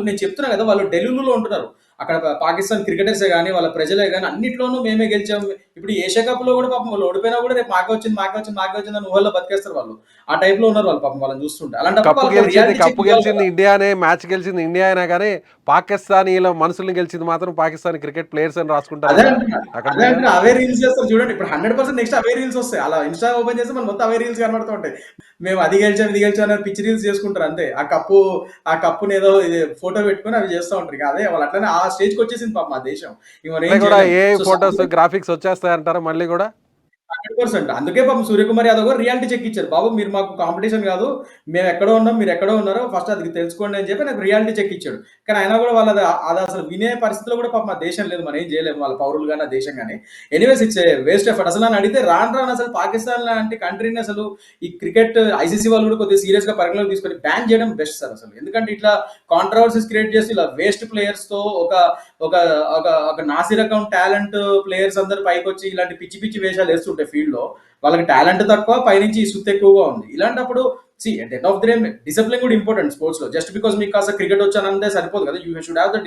నేను చెప్తున్నా గదా! వాళ్ళు డెలులులో ఉంటున్నారు. అక్కడ పాకిస్తాన్ క్రికెటర్సే గాని, వాళ్ళ ప్రజలే గాని అన్నిట్లోనూ మేమే గెలిచాం. ఇప్పుడు ఈ ఏషియా కప్‌లో గూడా పాపం వాళ్ళు ఓడిపోయినా గూడా రేపు మాకే వచ్చింది అని ఊహల్లో బతికేస్తారు వాళ్ళు. ఆ టైప్‌లో ఉన్నారు వాళ్ళు పాపం వాళ్ళని చూస్తుంటే. అలాంటప్పుడు వాళ్ళకి రియాలిటీ చెక్ కప్పు ఇవ్వాలి గెలిచింది కదా! ఇండియానే, మ్యాచ్ గెలిచింది ఇండియానే కానీ పాకిస్తానీల మనసుల్ని గెలిచింది మాత్రం పాకిస్తాన్ క్రికెట్ ప్లేయర్స్ అని రాసుకుంటారు అదే కదా అంటున్నా. అక్కడ అదే మీడియాలో. అంటున్నా. అవే రీల్స్ చేస్తారు చూడండి. ఇప్పుడు 100% నెక్స్ట్ అవే రీల్స్ వస్తాయి. అలా ఇన్‌స్టా ఓపెన్ చేస్తే మనకు మొత్తం అవే రీల్స్ కనబడుతూ ఉంటాయి. మేము అది గెలిచాం, ఇది గెలిచాం అని పిచ్చి రీల్స్ చేసుకుంటారు అంతే. ఆ కప్పునేదో ఇది ఫోటో పెట్టుకొని అవి చేస్తా ఉంటారు. ఇక అదే వాళ్ళు అట్లనే ఆ స్టేజ్‌కి వచ్చేసింది పాపం ఆ దేశం. ఇక మనం అదే ఏం కూడా చేయలేం. ఏ సో, ఫొటోస్ గ్రాఫిక్స్ వచ్చేస్తాయంటారా మళ్ళీ కూడా? 100% అందుకే పాపం సూర్యకుమార్ యాదవ్ గారు రియాలిటీ చెక్ ఇచ్చారు. బాబు మీరు మాకు కాంపిటీషన్ కాదు. మేము ఎక్కడో ఉన్నాం. మీరు ఎక్కడో ఉన్నారు. ఫస్ట్ అది తెలుసుకోండి అని చెప్పి నాకు రియాలిటీ చెక్ ఇచ్చాడు. కానీ అయినా కూడా వాళ్ళది అది అసలు వినే పరిస్థితిలో కూడా పాపం ఆ దేశం లేదు. మనం ఏం చేయలేము. వాళ్ళ పౌరులు గాని, ఆ దేశం గాని. Anyways it's a waste effort. అసలు నన్ను అడిగితే రాను అసలు పాకిస్తాన్ లాంటి కంట్రీని అసలు ఈ క్రికెట్ ఐసీసీ వాళ్ళు కూడా కొద్దిగా సీరియస్‌గా పరిగణలోకి తీసుకొని బ్యాన్ చేయడం బెస్ట్ సార్ అసలు. ఎందుకంటే ఇట్లా కాంట్రోవర్సీస్ క్రియేట్ చేసి ఇలా వేస్ట్ ప్లేయర్స్‌తో ఒక ఒక ఒక నాసిరకం టాలెంట్ ప్లేయర్స్ అందరూ పైకొచ్చి ఇలాంటి పిచ్చి పిచ్చి వేషాలు వేస్తుంటే ఫీల్డ్‌లో వాళ్ళకి టాలెంట్ తక్కువ పైనుంచి ఈ సుత్తు ఎక్కువగా ఉంది. ఇలాంటప్పుడు at end of the day discipline కూడా ఇంపార్టెంట్ స్పోర్ట్స్‌లో. జస్ట్ బికాజ్ మీకు కాస్త క్రికెట్ వచ్చానంటే సరిపోదు కదా! You should have the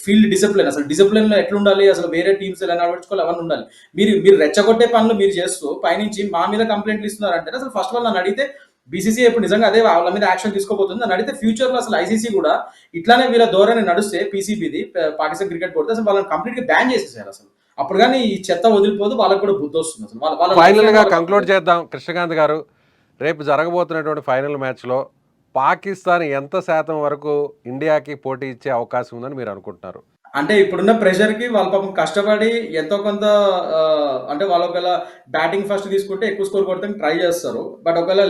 field discipline. అసలు డిసిప్లిన్‌లో ఎట్లుండాలి? అసలు వేరే టీమ్స్ ఎలా నడుచుకోవాలి అవన్నీ ఉండాలి. మీరు మీరు రెచ్చగొట్టే పనులు మీరు చేస్తూ పైనుంచి మా మీద కంప్లెయింట్లు ఇస్తున్నారంటే అసలు ఫస్ట్ ఆఫ్ ఆల్ నన్ను అడిగితే బీసీసీఐ ఇప్పుడు నిజంగా అదే వాళ్ళ మీద యాక్షన్ తీసుకోబోతుంది. నన్ను అడిగితే ఫ్యూచర్‌లో అసలు ఐసీసీ కూడా ఇట్లానే వీళ్ళ ధోరణి నడుస్తే పీసీబీది పాకిస్తాన్ క్రికెట్ బోర్డ్ అసలు వాళ్ళని కంప్లీట్‌గా బ్యాన్ చేసేసారు అసలు. అప్పుడు గాని ఈ చెత్త వదిలిపోదు. వాళ్ళకి కూడా బుద్ధొస్తుంది అసలు. వాళ్ళ లైఫ్ ఫైనల్గా ఏంటో వాళ్ళకి కంక్లూడ్ అర్థమవుతుంది. చేద్దాం కృష్ణకాంత్ గారు. రేపు జరగబోతున్నటువంటి ఫైనల్ మ్యాచ్లో పాకిస్తాన్ ఎంత శాతం వరకు ఇండియాకి పోటీ ఇచ్చే అవకాశం ఉందని మీరు అనుకుంటున్నారు? అంటే ఇప్పుడున్న ప్రెషర్‌కి వాళ్ళు పాపం కష్టపడి ఎంతో కొంత అంటే వాళ్ళు ఒకవేళ బ్యాటింగ్ ఫస్ట్ తీసుకుంటే ఎక్కువ స్కోర్ కొడతానికి ట్రై చేస్తారు. బట్ ఒకవేళ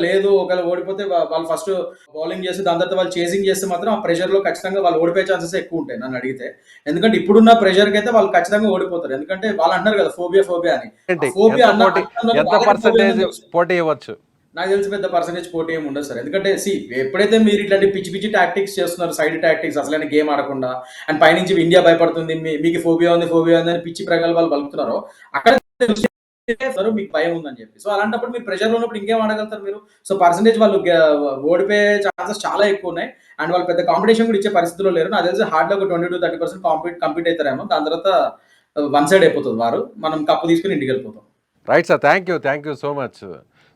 ఓడిపోతే వాళ్ళు ఫస్ట్ బౌలింగ్ చేసి దాని తర్వాత వాళ్ళు చేసింగ్ చేస్తే మాత్రం ఆ ప్రెషర్‌లో ఖచ్చితంగా వాళ్ళు ఓడిపోయే ఛాన్సెస్ ఎక్కువుంటాయి నన్నడిగితే. ఎందుకంటే ఇప్పుడున్న ప్రెషర్‌కైతే వాళ్ళు ఖచ్చితంగా ఓడిపోతారు. ఎందుకంటే వాళ్ళు అంటున్నారు కదా! ఫోబియా అని. ఆ ఏంటి ఫోబియా ఎంత అన్న పోటీ, అన్నోళ్ళకి ఎంత వాళ్ళకి ఫోబియా పర్సంటేజ్ ఉందని తెలుసు. పోటీ ఇవ్వచ్చు? నాకు తెలిసి పెద్ద పర్సెంటేజ్ పోటీ ఏమి ఉండదు సార్. ఎందుకంటే ఎప్పుడైతే మీరు ఇట్లాంటి పిచ్చి పిచ్చి టాక్టిక్స్ చేస్తున్నారు, సైడ్ టాక్టిక్స్ అసలైన గేమ్ ఆడకుండా అండ్ పైనుంచి ఇండియా భయపడుతుంది. మీకు ఫోబియా ఉంది అని పిచ్చి ప్రగల్భాలు పలుకుతున్నారో అక్కడ తెలుస్తుంది మీకు భయం ఉందని చెప్పి. సో అలాంటప్పుడు మీరు ప్రెషర్‌లో ఉన్నప్పుడు ఇంకేం ఆడగలుగుతారు మీరు? సో పర్సెంటేజ్ వాళ్ళు ఓడిపోయే ఛాన్సెస్ చాలా ఎక్కువ ఉన్నాయి. అండ్ వాళ్ళు పెద్ద కాంపిటీషన్ కూడా ఇచ్చే పరిస్థితిలో లేరు. నాకు తెలిసి హార్డ్‌గా ఒక 20-30% కంపీట్ అయితారేమో. దాని తర్వాత వన్ సైడ్ అయిపోతది వారు. మనం కప్పు తీసుకొని ఇంటికెళ్ళిపోతాం. Right sir. Thank you so much.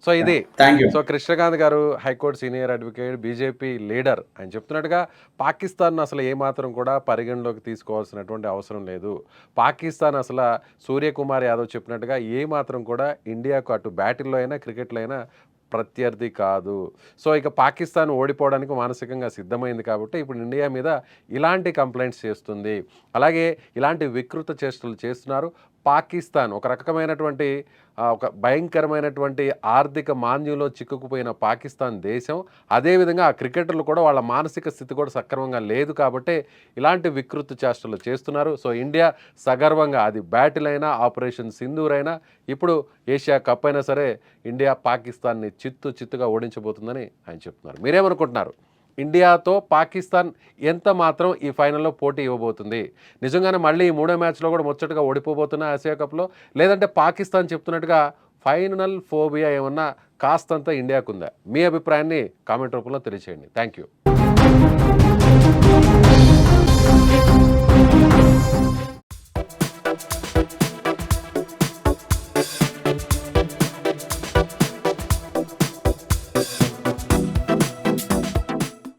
So ఇది. Thank you. సో కృష్ణకాంత్ గారు high court senior advocate, BJP leader. ఆయన చెప్తున్నట్టుగా పాకిస్తాన్ అసలు ఏమాత్రం కూడా పరిగణలోకి తీసుకోవాల్సినటువంటి అవసరం లేదు. పాకిస్తాన్ అసలు సూర్యకుమార్ యాదవ్ చెప్పినట్టుగా ఏమాత్రం కూడా ఇండియాకు అటు బ్యాటింగ్‌లో అయినా, క్రికెట్‌లో అయినా ప్రత్యర్థి కాదు. సో ఇక పాకిస్తాన్ ఓడిపోవడానికి మానసికంగా సిద్ధమైంది కాబట్టి ఇప్పుడు ఇండియా మీద ఇలాంటి కంప్లైంట్స్ చేస్తుంది. అలాగే ఇలాంటి వికృత చేష్టలు చేస్తున్నారు. పాకిస్తాన్ ఒక రకమైనటువంటి ఒక భయంకరమైనటువంటి ఆర్థిక మాంద్యంలో చిక్కుకుపోయిన పాకిస్తాన్ దేశం, అదేవిధంగా ఆ క్రికెటర్లు కూడా వాళ్ళ మానసిక స్థితి కూడా సక్రమంగా లేదు కాబట్టే ఇలాంటి వికృతి చేష్టలు చేస్తున్నారు. సో ఇండియా సగర్వంగా అది బ్యాటిల్ అయినా, ఆపరేషన్ సింధూర్ అయినా, ఇప్పుడు ఏషియా కప్ అయినా సరే ఇండియా పాకిస్తాన్ని చిత్తుగా ఓడించబోతుందని ఆయన చెప్తున్నారు. మీరేమనుకుంటున్నారు? ఇండియాతో పాకిస్తాన్ ఎంత మాత్రం ఈ ఫైనల్లో పోటీ ఇవ్వబోతుంది? నిజంగానే మళ్ళీ ఈ మూడో మ్యాచ్లో కూడా ముచ్చటగా ఓడిపోబోతున్నా ఆసియా కప్లో? లేదంటే పాకిస్తాన్ చెప్తున్నట్టుగా ఫైనల్ ఫోబియా ఏమన్నా కాస్తంత ఇండియాకు ఉందా? మీ అభిప్రాయాన్ని కామెంట్ రూపంలో తెలియచేయండి. Thank you.